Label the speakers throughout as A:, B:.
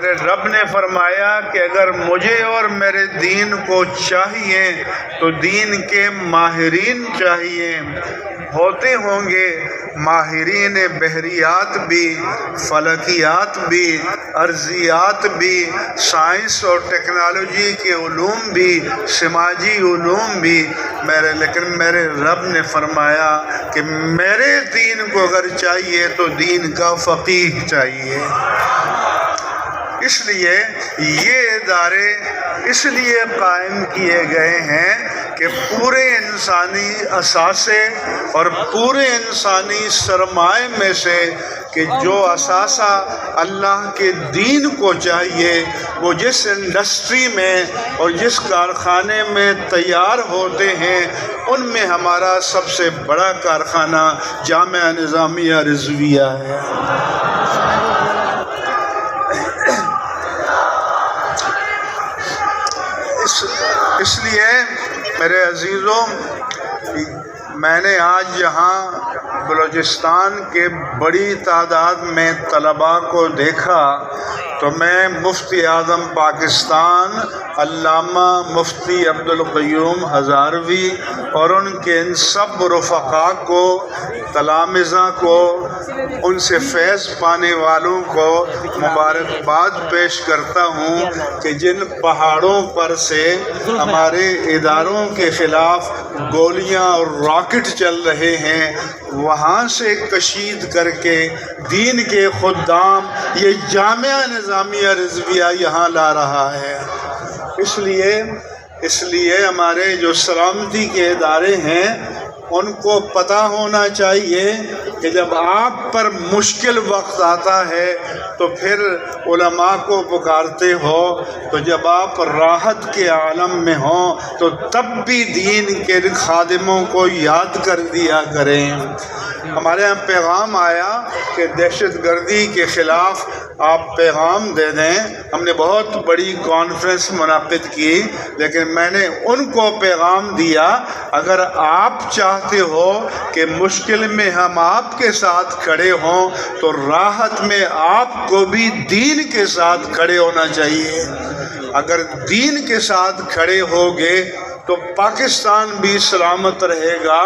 A: میرے رب نے فرمایا کہ اگر مجھے اور میرے دین کو چاہیے تو دین کے ماہرین چاہیے، ہوتے ہوں گے ماہرین بحریات بھی، فلکیات بھی، ارضیات بھی، سائنس اور ٹیکنالوجی کے علوم بھی، سماجی علوم بھی، لیکن میرے رب نے فرمایا کہ میرے دین کو اگر چاہیے تو دین کا فقیہ چاہیے۔ اس لیے یہ ادارے اس لیے قائم کیے گئے ہیں کہ پورے انسانی اثاثے اور پورے انسانی سرمائے میں سے کہ جو اثاثہ اللہ کے دین کو چاہیے وہ جس انڈسٹری میں اور جس کارخانے میں تیار ہوتے ہیں ان میں ہمارا سب سے بڑا کارخانہ جامعہ نظامیہ رضویہ ہے۔ اس لیے میرے عزیزوں، میں نے آج یہاں بلوچستان کے بڑی تعداد میں طلباء کو دیکھا تو میں مفتی اعظم پاکستان علامہ مفتی عبدالقیوم ہزاروی اور ان کے ان سب رفقاء کو، تلامذہ کو، ان سے فیض پانے والوں کو مبارکباد پیش کرتا ہوں کہ جن پہاڑوں پر سے ہمارے اداروں کے خلاف گولیاں اور راکٹ چل رہے ہیں وہاں سے کشید کر کے دین کے خدام یہ جامعہ نظامیہ رضویہ یہاں لا رہا ہے۔ اس لیے ہمارے جو سلامتی کے ادارے ہیں ان کو پتہ ہونا چاہیے کہ جب آپ پر مشکل وقت آتا ہے تو پھر علماء کو پکارتے ہو، تو جب آپ راحت کے عالم میں ہوں تو تب بھی دین کے خادموں کو یاد کر دیا کریں۔ ہمارے یہاں پیغام آیا کہ دہشت گردی کے خلاف آپ پیغام دے دیں۔ ہم نے بہت بڑی کانفرنس منعقد کی، لیکن میں نے ان کو پیغام دیا اگر آپ چاہتے ہو کہ مشکل میں ہم آپ کے ساتھ کھڑے ہوں تو راحت میں آپ کو بھی دین کے ساتھ کھڑے ہونا چاہیے۔ اگر دین کے ساتھ کھڑے ہوگے تو پاکستان بھی سلامت رہے گا،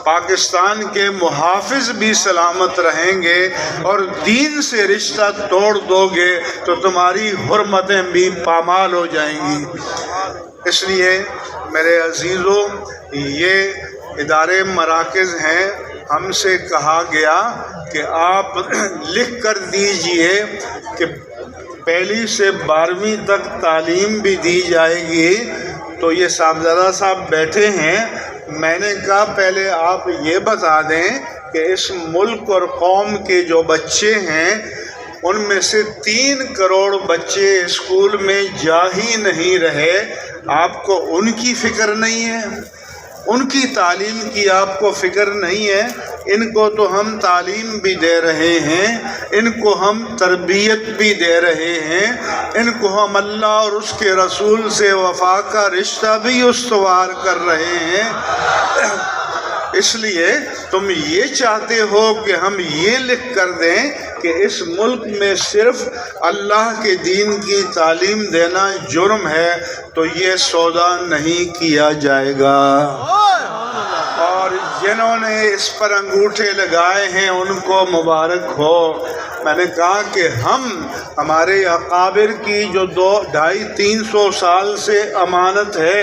A: پاکستان کے محافظ بھی سلامت رہیں گے، اور دین سے رشتہ توڑ دو گے تو تمہاری حرمتیں بھی پامال ہو جائیں گی۔ اس لیے میرے عزیزوں، یہ ادارے مراکز ہیں، ہم سے کہا گیا کہ آپ لکھ کر دیجئے کہ پہلی سے 12ویں تک تعلیم بھی دی جائے گی۔ تو یہ صاحبزادہ صاحب بیٹھے ہیں، میں نے کہا پہلے آپ یہ بتا دیں کہ اس ملک اور قوم کے جو بچے ہیں ان میں سے 3 کروڑ بچے اسکول میں جا ہی نہیں رہے، آپ کو ان کی فکر نہیں ہے؟ ان کی تعلیم کی آپ کو فکر نہیں ہے؟ ان کو تو ہم تعلیم بھی دے رہے ہیں، ان کو ہم تربیت بھی دے رہے ہیں، ان کو ہم اللہ اور اس کے رسول سے وفا کا رشتہ بھی استوار کر رہے ہیں۔ اس لیے تم یہ چاہتے ہو کہ ہم یہ لکھ کر دیں کہ اس ملک میں صرف اللہ کے دین کی تعلیم دینا جرم ہے، تو یہ سودا نہیں کیا جائے گا۔ اور جنہوں نے اس پر انگوٹھے لگائے ہیں ان کو مبارک ہو۔ میں نے کہا کہ ہمارے اکابر کی جو 250-300 سال سے امانت ہے،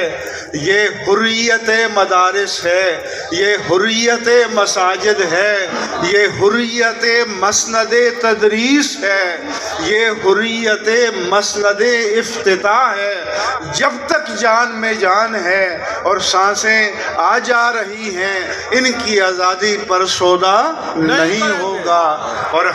A: یہ حریت مدارس ہے، یہ حریت مساجد ہے، یہ حریت مسند تدریس ہے، یہ حریت مسند افتتاح ہے۔ جب تک جان میں جان ہے اور سانسیں آ جا رہی ہیں، ان کی آزادی پر سودا نہیں ہوگا۔ اور